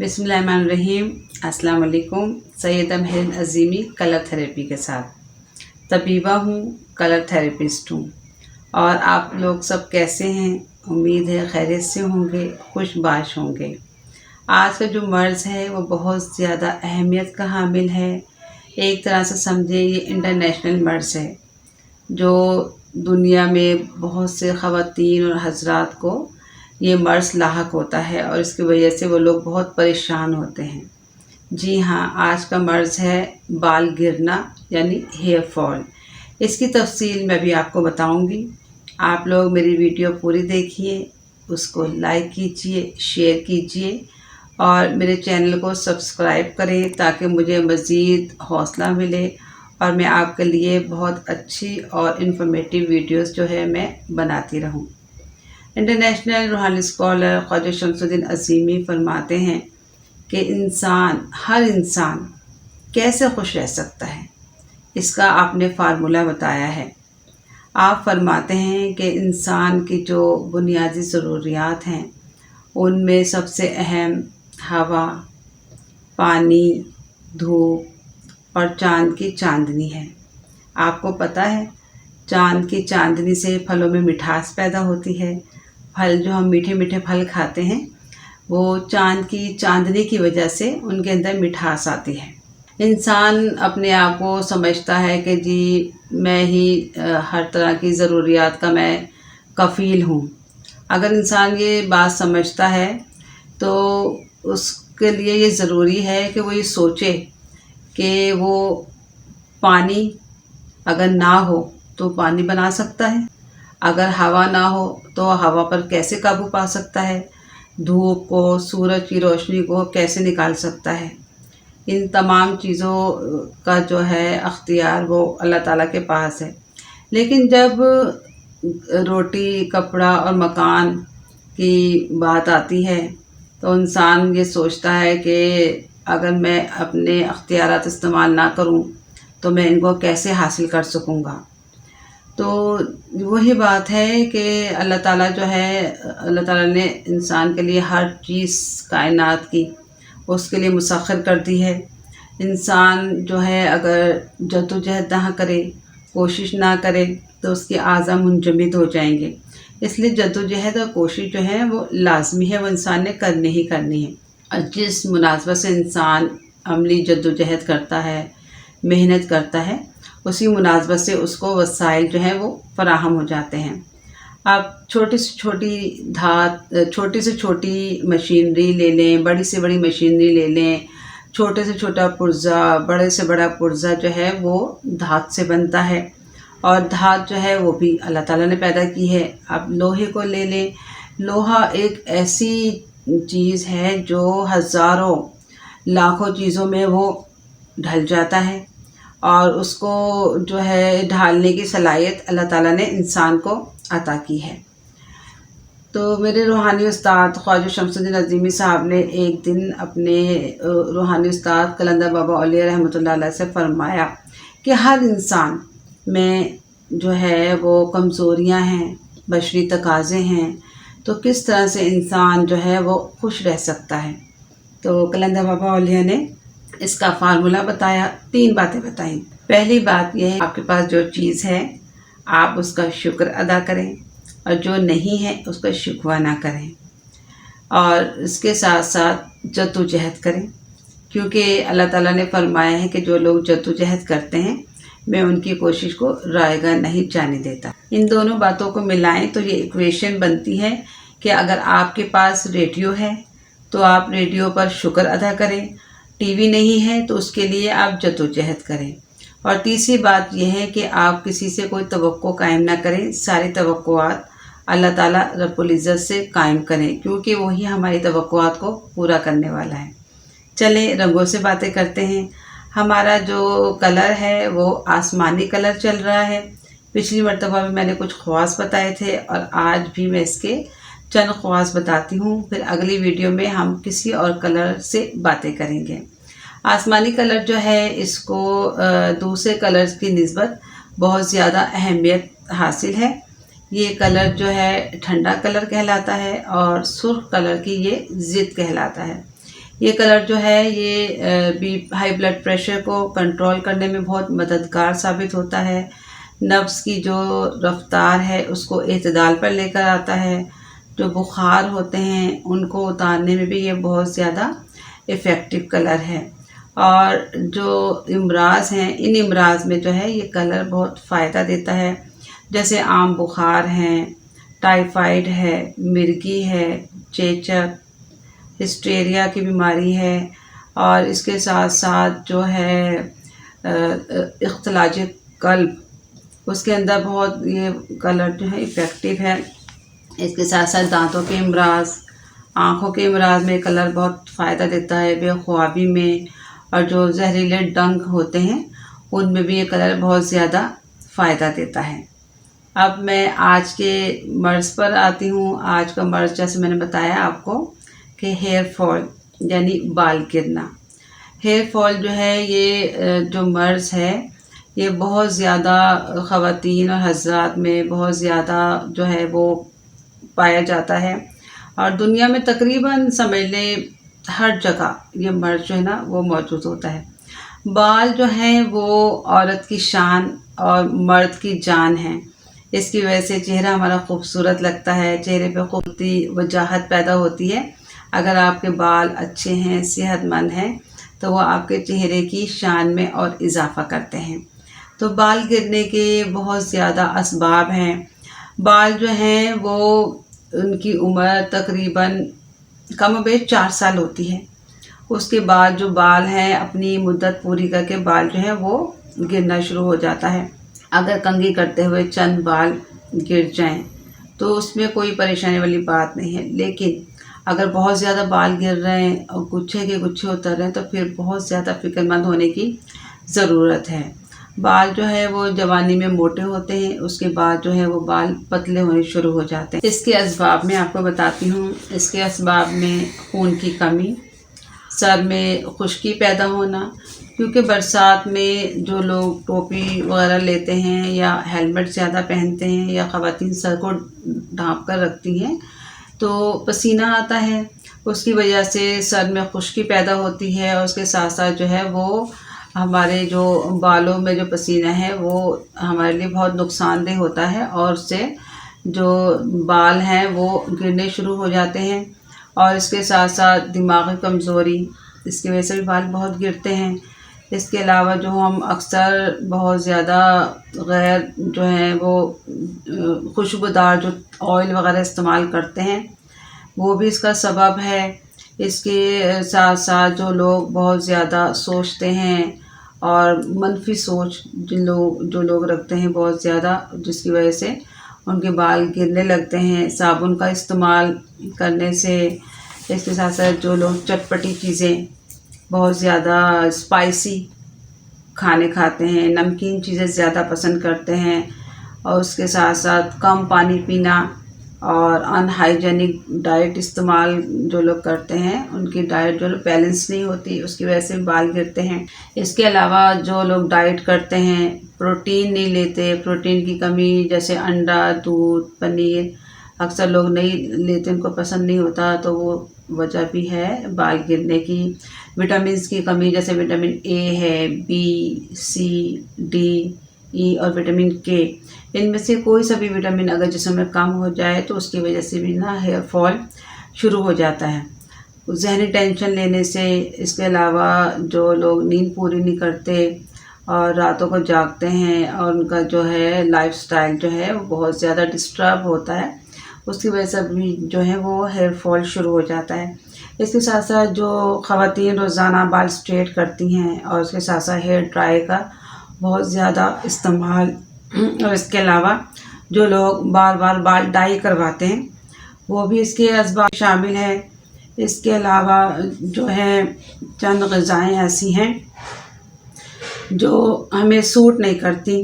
बिस्मिल्लाहिर्रहमानिर्रहीम। अस्सलाम वालेकुम। सैयदा महरीन अज़ीमी कलर थेरेपी के साथ तबीबा हूँ, कलर थेरेपिस्ट हूँ। और आप लोग सब कैसे हैं? उम्मीद है खैरियत से होंगे, खुशबाश होंगे। आज का जो मर्ज़ है वो बहुत ज़्यादा अहमियत का हामिल है। एक तरह से समझे ये इंटरनेशनल मर्ज़ है जो दुनिया में बहुत से ख़वातीन और हज़रात को ये मर्ज़ लाहक होता है और इसकी वजह से वो लोग बहुत परेशान होते हैं। जी हाँ, आज का मर्ज़ है बाल गिरना यानी हेयर फॉल। इसकी तफ़सील मैं भी आपको बताऊंगी। आप लोग मेरी वीडियो पूरी देखिए, उसको लाइक कीजिए, शेयर कीजिए और मेरे चैनल को सब्सक्राइब करें ताकि मुझे मज़ीद हौसला मिले और मैं आपके लिए बहुत अच्छी और इन्फॉर्मेटिव वीडियोस जो है मैं बनाती रहूं। इंटरनेशनल रूहानी स्कॉलर ख्वाजा शमसुद्दीन अज़ीमी फरमाते हैं कि हर इंसान कैसे खुश रह सकता है, इसका आपने फार्मूला बताया है। आप फरमाते हैं कि इंसान की जो बुनियादी ज़रूरियात हैं उनमें सबसे अहम हवा, पानी, धूप और चाँद की चांदनी है। आपको पता है चाँद की चांदनी से फलों में मिठास पैदा होती है। फल जो हम मीठे मीठे फल खाते हैं वो चाँद की चांदनी की वजह से उनके अंदर मिठास आती है। इंसान अपने आप को समझता है कि जी मैं ही हर तरह की ज़रूरियात का मैं कफ़ील हूँ। अगर इंसान ये बात समझता है तो उसके लिए ये ज़रूरी है कि वो ये सोचे कि वो पानी अगर ना हो तो पानी बना सकता है, अगर हवा ना हो तो हवा पर कैसे काबू पा सकता है, धूप को, सूरज की रोशनी को कैसे निकाल सकता है। इन तमाम चीज़ों का जो है अख्तियार वो अल्लाह ताला के पास है। लेकिन जब रोटी, कपड़ा और मकान की बात आती है तो इंसान ये सोचता है कि अगर मैं अपने अख्तियारात इस्तेमाल ना करूं तो मैं इनको कैसे हासिल कर सकूंगा। तो वही बात है कि अल्लाह ताला जो है, अल्लाह ताला ने इंसान के लिए हर चीज़ कायनात की उसके लिए मुसख्खर कर दी है। इंसान जो है अगर जद्दोजहद ना करे, कोशिश ना करे तो उसके आज़ा मुंजमद हो जाएंगे। इसलिए जद्दोजहद और कोशिश जो है वो लाजमी है, वो इंसान ने करनी ही करनी है। और जिस मुनासबत से इंसान अमली जद्दोजहद करता है, मेहनत करता है, उसी मुनासबत से उसको वसाइल जो हैं वो फराहम हो जाते हैं। आप छोटी से छोटी धात, छोटी से छोटी मशीनरी ले लें, बड़ी से बड़ी मशीनरी ले लें, छोटे से छोटा पुर्ज़ा, बड़े से बड़ा पुर्ज़ा जो है वो धात से बनता है और धात जो है वो भी अल्लाह ताला ने पैदा की है। आप लोहे को ले लें, लोहा एक ऐसी चीज़ है जो हज़ारों लाखों चीज़ों में वो ढल जाता है और उसको जो है ढालने की सलाहियत अल्लाह ताला ने इंसान को अता की है। तो मेरे रूहानी उस्ताद ख्वाजा शमसुद्दीन अज़ीमी साहब ने एक दिन अपने रूहानी उस्ताद कलंदर बाबा औलिया रहमतुल्लाह अलैह से फ़रमाया कि हर इंसान में जो है वो कमज़ोरियां हैं, बशरी तकाज़े हैं, तो किस तरह से इंसान जो है वो खुश रह सकता है। तो कलंदर बाबा औलिया ने इसका फार्मूला बताया, 3 बातें बताई। पहली बात यह है आपके पास जो चीज़ है आप उसका शुक्र अदा करें और जो नहीं है उसका शिकवा ना करें और इसके साथ साथ जद्दोजहद करें, क्योंकि अल्लाह ताला ने फरमाया है कि जो लोग जद्दोजहद करते हैं मैं उनकी कोशिश को रायगा नहीं जाने देता। इन दोनों बातों को मिलाएं तो ये इक्वेशन बनती है कि अगर आपके पास रेडियो है तो आप रेडियो पर शुक्र अदा करें, टीवी नहीं है तो उसके लिए आप जद्दोजहद करें। और तीसरी बात यह है कि आप किसी से कोई तवक्को कायम ना करें, सारी तवक्कुआत अल्लाह ताला रब्बुल इज़्ज़त से कायम करें, क्योंकि वही हमारी तवक्कुआत को पूरा करने वाला है। चलें रंगों से बातें करते हैं। हमारा जो कलर है वो आसमानी कलर चल रहा है। पिछली मरतबा भी मैंने कुछ ख्वास बताए थे और आज भी मैं इसके चंद ख्वास बताती हूँ। फिर अगली वीडियो में हम किसी और कलर से बातें करेंगे। आसमानी कलर जो है इसको दूसरे कलर्स की निस्बत बहुत ज़्यादा अहमियत हासिल है। ये कलर जो है ठंडा कलर कहलाता है और सुर्ख कलर की ये ज़िद कहलाता है। ये कलर जो है ये बी हाई ब्लड प्रेशर को कंट्रोल करने में बहुत मददगार साबित होता है। नब्ज़ की जो रफ्तार है उसको एतदाल पर लेकर आता है। जो बुखार होते हैं उनको उतारने में भी ये बहुत ज़्यादा इफ़ेक्टिव कलर है। और जो इमराज़ हैं, इन इमराज़ में जो है ये कलर बहुत फ़ायदा देता है। जैसे आम बुखार हैं, टाइफाइड है, मिर्गी है, चेचक, हिस्टेरिया की बीमारी है, और इसके साथ साथ जो है इख्तिलाज क़ल्ब, उसके अंदर बहुत ये कलर जो है इफ़ेक्टिव है। इसके साथ साथ दांतों के अमराज, आँखों के अमराज में कलर बहुत फ़ायदा देता है। बेख्वाबी में और जो जहरीले डंक होते हैं उनमें भी ये कलर बहुत ज़्यादा फ़ायदा देता है। अब मैं आज के मर्ज़ पर आती हूँ। आज का मर्ज़ जैसे मैंने बताया आपको कि हेयर फॉल यानी बाल गिरना। हेयर फॉल जो है ये जो मर्ज़ है ये बहुत ज़्यादा ख़वातीन और हज़रात में बहुत ज़्यादा जो है वो पाया जाता है, और दुनिया में तकरीबन समझ लें हर जगह ये मर्ज़ जो है ना वो मौजूद होता है। बाल जो हैं वो औरत की शान और मर्द की जान है। इसकी वजह से चेहरा हमारा खूबसूरत लगता है, चेहरे पे खूबसूरती वजाहत पैदा होती है। अगर आपके बाल अच्छे हैं, सेहतमंद हैं, तो वो आपके चेहरे की शान में और इजाफ़ा करते हैं। तो बाल गिरने के बहुत ज़्यादा असबाब हैं। बाल जो हैं वो उनकी उम्र तकरीबन कम-ओ-बेश 4 साल होती है। उसके बाद जो बाल हैं अपनी मुद्दत पूरी करके बाल जो है वो गिरना शुरू हो जाता है। अगर कंघी करते हुए चंद बाल गिर जाएं तो उसमें कोई परेशानी वाली बात नहीं है, लेकिन अगर बहुत ज़्यादा बाल गिर रहे हैं और गुच्छे के गुच्छे उतर रहे हैं तो फिर बहुत ज़्यादा फ़िक्रमंद होने की ज़रूरत है। बाल जो है वो जवानी में मोटे होते हैं, उसके बाद जो है वो बाल पतले होने शुरू हो जाते हैं। इसके असबाब मैं आपको बताती हूँ। इसके असबाब में खून की कमी, सर में खुश्की पैदा होना, क्योंकि बरसात में जो लोग टोपी वगैरह लेते हैं या हेलमेट ज़्यादा पहनते हैं या ख़वातीन सर को ढाँप कर रखती हैं तो पसीना आता है, उसकी वजह से सर में खुश्की पैदा होती है, और उसके साथ साथ जो है वो हमारे जो बालों में जो पसीना है वो हमारे लिए बहुत नुकसानदेह होता है, और उससे जो बाल हैं वो गिरने शुरू हो जाते हैं। और इसके साथ साथ दिमागी कमज़ोरी, इसकी वजह से भी बाल बहुत गिरते हैं। इसके अलावा जो हम अक्सर बहुत ज़्यादा गैर जो है वो खुशबूदार जो ऑयल वगैरह इस्तेमाल करते हैं वो भी इसका सबब है। इसके साथ साथ जो लोग बहुत ज़्यादा सोचते हैं और मनफी सोच जो लोग रखते हैं बहुत ज़्यादा, जिसकी वजह से उनके बाल गिरने लगते हैं साबुन का इस्तेमाल करने से। इसके साथ साथ जो लोग चटपटी चीज़ें, बहुत ज़्यादा स्पाइसी खाने खाते हैं, नमकीन चीज़ें ज़्यादा पसंद करते हैं, और उसके साथ साथ कम पानी पीना और अनहाइजेनिक डाइट इस्तेमाल जो लोग करते हैं उनकी डाइट जो बैलेंस नहीं होती, उसकी वजह से बाल गिरते हैं। इसके अलावा जो लोग डाइट करते हैं, प्रोटीन नहीं लेते, प्रोटीन की कमी, जैसे अंडा, दूध, पनीर अक्सर लोग नहीं लेते, उनको पसंद नहीं होता, तो वो वजह भी है बाल गिरने की। विटामिन्स की कमी, जैसे विटामिन ए है, बी, सी, डी, ई और विटामिन के, इनमें से कोई सा भी विटामिन अगर जिस्म में कम हो जाए तो उसकी वजह से भी ना हेयर फॉल शुरू हो जाता है। ज़हनी टेंशन लेने से, इसके अलावा जो लोग नींद पूरी नहीं करते और रातों को जागते हैं और उनका जो है लाइफस्टाइल जो है वो बहुत ज़्यादा डिस्टर्ब होता है, उसकी वजह से भी जो है वो हेयर फॉल शुरू हो जाता है। इसके साथ साथ जो ख़वातीन रोज़ाना बाल स्ट्रेट करती हैं और उसके साथ साथ हेयर ड्राई का बहुत ज़्यादा इस्तेमाल, और इसके अलावा जो लोग बार बार बाल डाई करवाते हैं वो भी इसके असबाब शामिल है। इसके अलावा जो है चंद ग़िज़ाएँ ऐसी हैं जो हमें सूट नहीं करती,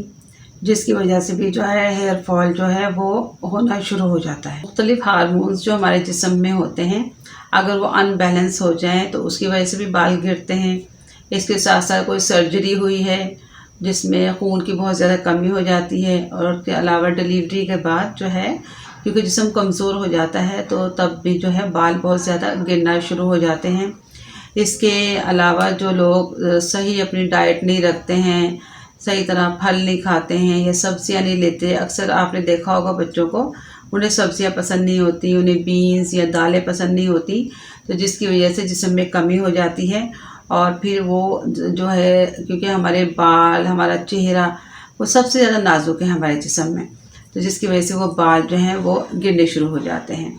जिसकी वजह से भी जो है हेयर फॉल जो है वो होना शुरू हो जाता है। मुख्तलिफ़ हार्मोन्स जो हमारे जिस्म में होते हैं अगर वो अनबैलेंस हो जाएं तो उसकी वजह से भी बाल गिरते हैं। इसके साथ साथ कोई सर्जरी हुई है जिसमें खून की बहुत ज़्यादा कमी हो जाती है, और उसके अलावा डिलीवरी के बाद जो है क्योंकि जिस्म कमज़ोर हो जाता है तो तब भी जो है बाल बहुत ज़्यादा गिरना शुरू हो जाते हैं। इसके अलावा जो लोग सही अपनी डाइट नहीं रखते हैं, सही तरह फल नहीं खाते हैं या सब्जियां नहीं लेते, अक्सर आपने देखा होगा बच्चों को उन्हें सब्जियां पसंद नहीं होती, उन्हें बीन्स या दालें पसंद नहीं होती, तो जिसकी वजह से जिस्म में कमी हो जाती है। और फिर वो जो है, क्योंकि हमारे बाल, हमारा चेहरा वो सबसे ज़्यादा नाजुक है हमारे जिस्म में, तो जिसकी वजह से वो बाल जो हैं वो गिरने शुरू हो जाते हैं।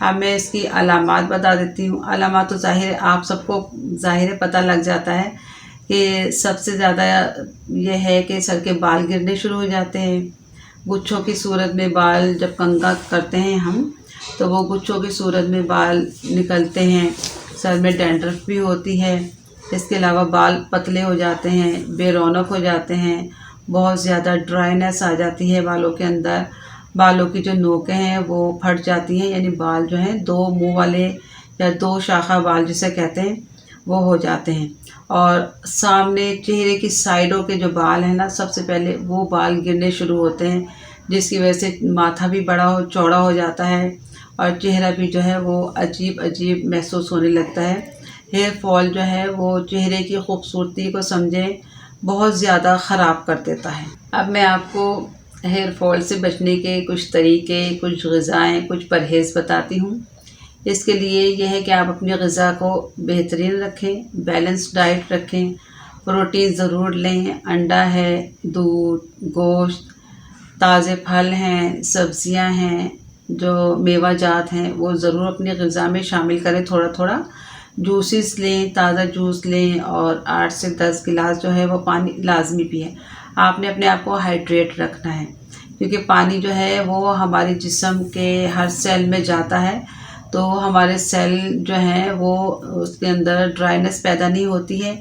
अब मैं इसकी अलामात बता देती हूँ। अलामात तो ज़ाहिर आप सबको ज़ाहिर पता लग जाता है कि सबसे ज़्यादा ये है कि सर के बाल गिरने शुरू हो जाते हैं। गुच्छों की सूरत में बाल जब कंघा करते हैं हम, तो वो गुच्छों की सूरत में बाल निकलते हैं। सर में डैंड्रफ भी होती है। इसके अलावा बाल पतले हो जाते हैं, बेरौनक हो जाते हैं, बहुत ज़्यादा ड्राइनेस आ जाती है बालों के अंदर। बालों की जो नोकें हैं वो फट जाती हैं, यानी बाल जो हैं दो मुंह वाले या दो शाखा बाल जिसे कहते हैं वो हो जाते हैं। और सामने चेहरे की साइडों के जो बाल हैं ना, सबसे पहले वो बाल गिरने शुरू होते हैं, जिसकी वजह से माथा भी चौड़ा हो जाता है और चेहरा भी जो है वो अजीब अजीब महसूस होने लगता है। हेयर फॉल जो है वो चेहरे की खूबसूरती को समझें बहुत ज़्यादा ख़राब कर देता है। अब मैं आपको हेयर फॉल से बचने के कुछ तरीके, कुछ ग़िज़ाएँ, कुछ परहेज़ बताती हूँ। इसके लिए यह है कि आप अपनी ग़िज़ा को बेहतरीन रखें, बैलेंस डाइट रखें, प्रोटीन ज़रूर लें, अंडा है, दूध, गोश्त, ताज़े फल हैं, सब्ज़ियाँ हैं, जो मेवा जात हैं वो ज़रूर अपनी ग़िज़ा में शामिल करें थोड़ा थोड़ा। जूसेस लें, ताज़ा जूस लें और 8 से 10 गिलास जो है वो पानी लाजमी पिएं। आपने अपने आप को हाइड्रेट रखना है, क्योंकि पानी जो है वो हमारे जिस्म के हर सेल में जाता है, तो हमारे सेल जो हैं वो उसके अंदर ड्राइनेस पैदा नहीं होती है,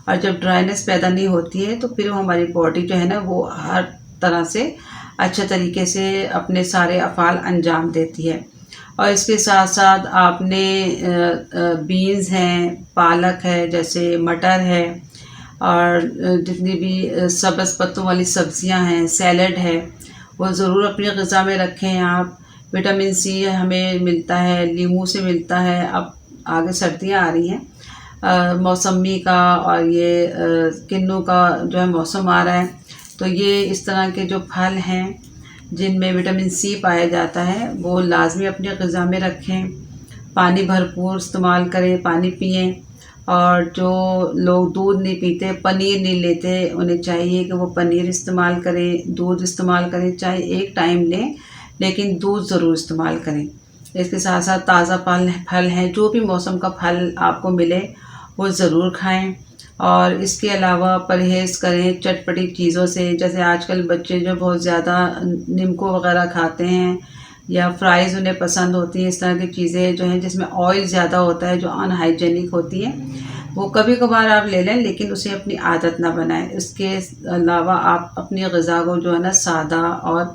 और जब ड्राइनेस पैदा नहीं होती है तो फिर हमारी बॉडी जो है ना वो हर तरह से अच्छे तरीके से अपने सारे अफ़ाल अंजाम देती है। और इसके साथ साथ आपने बीन्स हैं, पालक है, जैसे मटर है, और जितनी भी सब्ज़ पत्तों वाली सब्ज़ियां हैं, सैलड है, वो ज़रूर अपनी ग़िज़ा में रखें आप। विटामिन सी हमें मिलता है, नींबू से मिलता है। अब आगे सर्दियां आ रही हैं, मौसमी का और ये किन्नू का जो है मौसम आ रहा है, तो ये इस तरह के जो फल हैं जिनमें विटामिन सी पाया जाता है वो लाजमी अपनी ग़िज़ा में रखें। पानी भरपूर इस्तेमाल करें, पानी पिएं। और जो लोग दूध नहीं पीते, पनीर नहीं लेते, उन्हें चाहिए कि वो पनीर इस्तेमाल करें, दूध इस्तेमाल करें, चाहे एक टाइम लें लेकिन दूध ज़रूर इस्तेमाल करें। इसके साथ साथ ताज़ा फल हैं, जो भी मौसम का फल आपको मिले वो ज़रूर खाएं। और इसके अलावा परहेज़ करें चटपटी चीज़ों से, जैसे आजकल बच्चे जो बहुत ज़्यादा निमको वगैरह खाते हैं या फ्राइज़ उन्हें पसंद होती हैं। इस तरह की चीज़ें जो हैं जिसमें ऑयल ज़्यादा होता है, जो अनहाइजेनिक होती हैं, वो कभी कभार आप ले लें, लेकिन उसे अपनी आदत ना बनाएं। इसके अलावा आप अपनी ग़िज़ा को जो है ना सादा और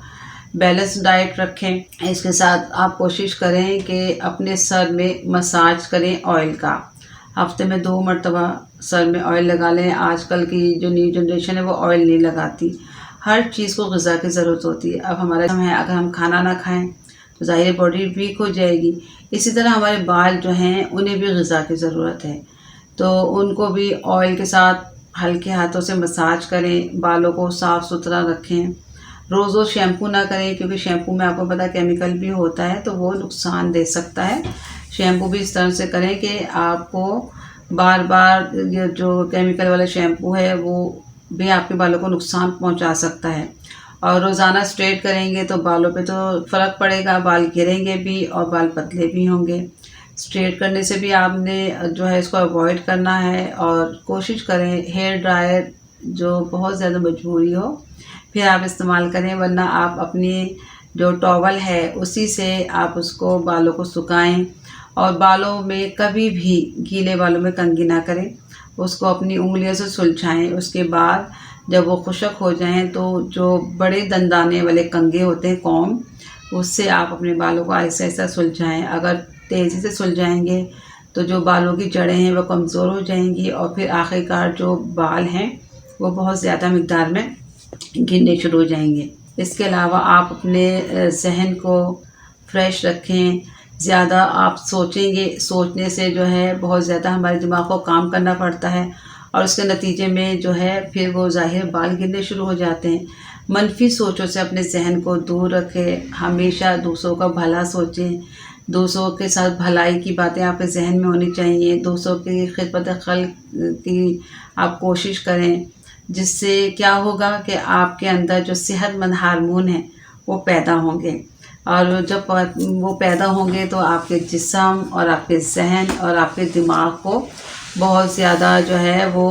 बैलेंस डाइट रखें। इसके साथ आप कोशिश करें कि अपने सर में मसाज करें ऑयल का, हफ्ते में 2 मरतबा सर में ऑयल लगा लें। आजकल की जो न्यू जनरेशन है वो ऑयल नहीं लगाती। हर चीज़ को ग़िज़ा की ज़रूरत होती है। अब हमारा है, अगर हम खाना ना खाएं तो ज़ाहिर बॉडी वीक हो जाएगी। इसी तरह हमारे बाल जो हैं उन्हें भी ग़िज़ा की ज़रूरत है, तो उनको भी ऑयल के साथ हल्के हाथों से मसाज करें, बालों को साफ़ सुथरा रखें। रोज़ रोज़ शैम्पू ना करें, क्योंकि शैम्पू में आपको पता है केमिकल भी होता है, तो वो नुकसान दे सकता है। शैम्पू भी इस तरह से करें कि आपको बार बार ये जो केमिकल वाला शैम्पू है वो भी आपके बालों को नुकसान पहुंचा सकता है। और रोज़ाना स्ट्रेट करेंगे तो बालों पे तो फ़र्क पड़ेगा, बाल गिरेंगे भी और बाल पतले भी होंगे। स्ट्रेट करने से भी आपने जो है इसको अवॉइड करना है, और कोशिश करें हेयर ड्रायर जो बहुत ज़्यादा मजबूरी हो फिर आप इस्तेमाल करें, वरना आप अपनी जो टॉवल है उसी से आप उसको बालों को सुखाएं। और बालों में कभी भी गीले बालों में कंघी ना करें, उसको अपनी उंगलियों से सुलझाएं। उसके बाद जब वो खुश्क हो जाएं तो जो बड़े दंदाने वाले कंघे होते हैं कॉम्ब, उससे आप अपने बालों को ऐसा ऐसा सुलझाएं। अगर तेज़ी से सुलझाएंगे तो जो बालों की जड़ें हैं वो कमज़ोर हो जाएंगी, और फिर आखिरकार जो बाल हैं वो बहुत ज़्यादा मिक़दार में गिरने शुरू हो जाएंगे। इसके अलावा आप अपने जहन को फ्रेश रखें, ज़्यादा आप सोचेंगे, सोचने से जो है बहुत ज़्यादा हमारे दिमाग को काम करना पड़ता है और उसके नतीजे में जो है फिर वो ज़ाहिर बाल गिरने शुरू हो जाते हैं। मनफी सोचों से अपने जहन को दूर रखें, हमेशा दूसरों का भला सोचें, दूसरों के साथ भलाई की बातें आपके जहन में होनी चाहिए, दूसरों की खिदमत खल्क की आप कोशिश करें, जिससे क्या होगा कि आपके अंदर जो सेहतमंद हार्मोन हैं वो पैदा होंगे और जब वो पैदा होंगे तो आपके जिस्म और आपके जहन और आपके दिमाग को बहुत ज़्यादा जो है वो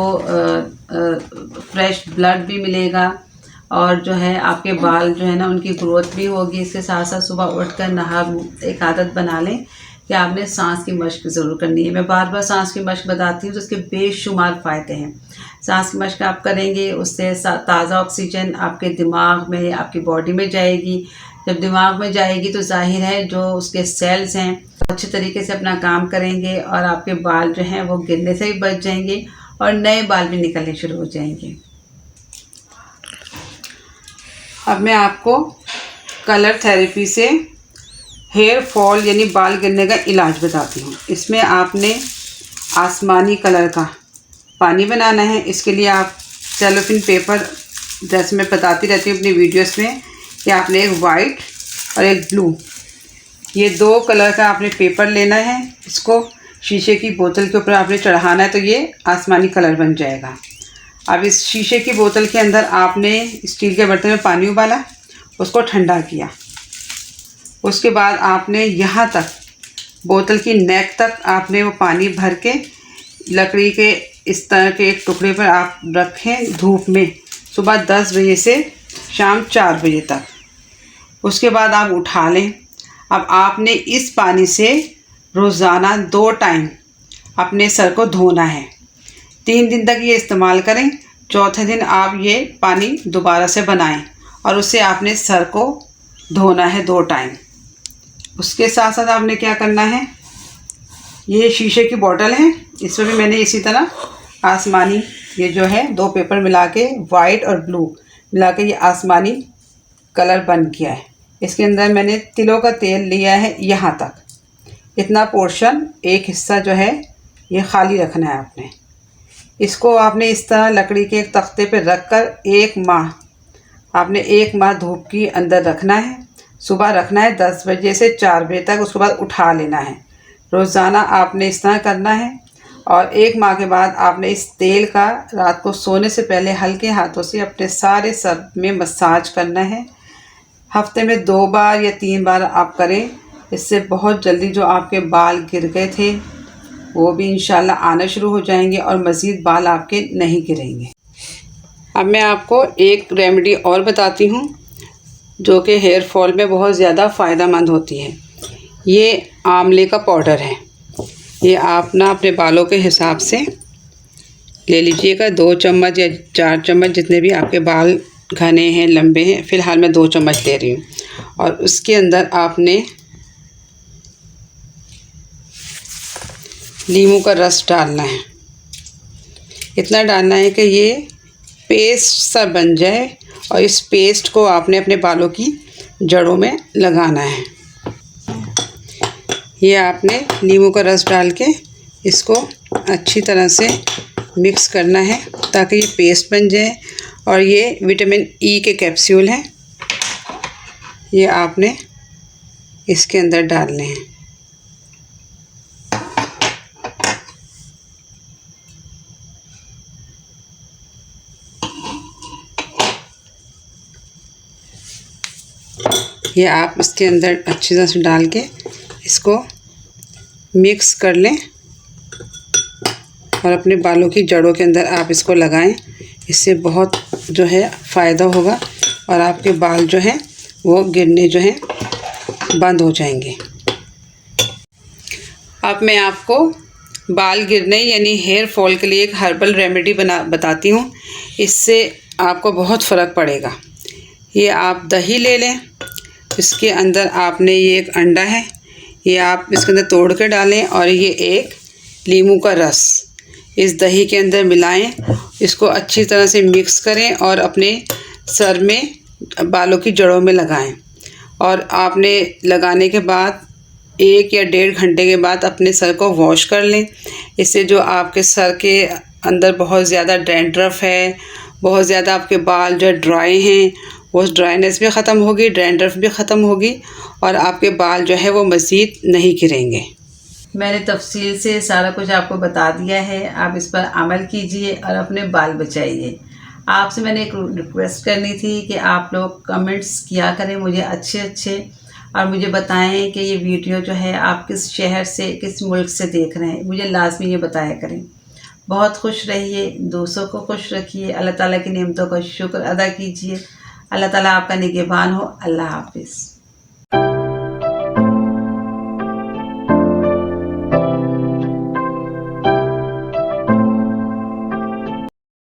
फ्रेश ब्लड भी मिलेगा और जो है आपके बाल जो है ना उनकी ग्रोथ भी होगी। इसके साथ साथ सुबह उठकर नहा एक आदत बना लें कि आपने सांस की मश्क ज़रूर करनी है। मैं बार बार सांस की मश्क बताती हूँ तो उसके बेशुमार फ़ायदे हैं। सांस की मश्क आप करेंगे, उससे ताज़ा ऑक्सीजन आपके दिमाग में, आपकी बॉडी में जाएगी। जब दिमाग में जाएगी तो जाहिर है जो उसके सेल्स हैं अच्छे तरीके से अपना काम करेंगे और आपके बाल जो हैं वो गिरने से भी बच जाएंगे और नए बाल भी निकलने शुरू हो जाएंगे। अब मैं आपको कलर थेरेपी से हेयर फॉल यानी बाल गिरने का इलाज बताती हूँ। इसमें आपने आसमानी कलर का पानी बनाना है। इसके लिए आप सेलोफिन पेपर, जैसे मैं बताती रहती हूँ अपनी वीडियोस में, कि आपने एक वाइट और एक ब्लू, ये 2 कलर का आपने पेपर लेना है। इसको शीशे की बोतल के ऊपर आपने चढ़ाना है तो ये आसमानी कलर बन जाएगा। अब इस शीशे की बोतल के अंदर आपने स्टील के बर्तन में पानी उबाला, उसको ठंडा किया। उसके बाद आपने यहाँ तक बोतल की नेक तक आपने वो पानी भर के लकड़ी के इस तरह के एक टुकड़े पर आप रखें धूप में, सुबह 10 बजे से शाम 4 बजे तक। उसके बाद आप उठा लें। अब आपने इस पानी से रोज़ाना 2 टाइम अपने सर को धोना है। 3 दिन तक ये इस्तेमाल करें। चौथे दिन आप ये पानी दोबारा से बनाएं और उससे आपने सर को धोना है 2 टाइम। उसके साथ साथ आपने क्या करना है, ये शीशे की बोतल है, इसमें भी मैंने इसी तरह आसमानी, ये जो है 2 पेपर मिला के, वाइट और ब्लू मिला के ये आसमानी कलर बन किया है। इसके अंदर मैंने तिलों का तेल लिया है, यहाँ तक इतना पोर्शन, एक हिस्सा जो है ये खाली रखना है आपने। इसको आपने इस तरह लकड़ी के एक तख्ते पे रख कर 1 माह, आपने 1 माह धूप की अंदर रखना है। सुबह रखना है 10 बजे से 4 बजे तक, उसके बाद उठा लेना है। रोज़ाना आपने इस तरह करना है और 1 माह के बाद आपने इस तेल का रात को सोने से पहले हल्के हाथों से अपने सारे सर में मसाज करना है। हफ्ते में 2 बार या 3 बार आप करें। इससे बहुत जल्दी जो आपके बाल गिर गए थे वो भी इंशाल्लाह आना शुरू हो जाएंगे और मज़ीद बाल आपके नहीं गिरेंगे। अब मैं आपको एक रेमेडी और बताती हूँ जो कि हेयर फॉल में बहुत ज़्यादा फ़ायदेमंद होती है। ये आंवले का पाउडर है। ये आप ना अपने बालों के हिसाब से ले लीजिएगा, 2 चम्मच या 4 चम्मच, जितने भी आपके बाल घने हैं, लंबे हैं। फ़िलहाल मैं 2 चम्मच ले रही हूँ। और उसके अंदर आपने नींबू का रस डालना है। इतना डालना है कि ये पेस्ट सा बन जाए और इस पेस्ट को आपने अपने बालों की जड़ों में लगाना है। ये आपने नींबू का रस डाल के इसको अच्छी तरह से मिक्स करना है ताकि ये पेस्ट बन जाए। और ये विटामिन ई के कैप्सूल हैं, ये आपने इसके अंदर डालने हैं। ये आप इसके अंदर अच्छी तरह से डाल के इसको मिक्स कर लें और अपने बालों की जड़ों के अंदर आप इसको लगाएं। इससे बहुत जो है फ़ायदा होगा और आपके बाल जो हैं वो गिरने जो हैं बंद हो जाएंगे। अब मैं आपको बाल गिरने यानी हेयर फॉल के लिए एक हर्बल रेमेडी बताती हूँ। इससे आपको बहुत फ़र्क पड़ेगा। ये आप दही ले लें, इसके अंदर आपने ये एक अंडा है, ये आप इसके अंदर तोड़ कर डालें और ये एक नींबू का रस इस दही के अंदर मिलाएं। इसको अच्छी तरह से मिक्स करें और अपने सर में, बालों की जड़ों में लगाएं। और आपने लगाने के बाद 1 या 1.5 घंटे के बाद अपने सर को वॉश कर लें। इससे जो आपके सर के अंदर बहुत ज़्यादा डैंड्रफ है, बहुत ज़्यादा आपके बाल जो ड्राई हैं, वो ड्राइनेस भी ख़त्म होगी, डैंड्रफ भी ख़त्म होगी और आपके बाल जो है वो मज़ीद नहीं गिरेंगे। मैंने तफसील से सारा कुछ आपको बता दिया है। आप इस पर अमल कीजिए और अपने बाल बचाइए। आपसे मैंने एक रिक्वेस्ट करनी थी कि आप लोग कमेंट्स किया करें मुझे अच्छे और मुझे बताएं कि ये वीडियो जो है आप किस शहर से, किस मुल्क से देख रहे हैं। मुझे लाजमी ये बताया करें। बहुत खुश रहिए, दूसरों को खुश रखिए, अल्लाह ताला की नेमतों का शुक्र अदा कीजिए। अल्लाह ताला आपका निगहबान हो। अल्लाह हाफिज़।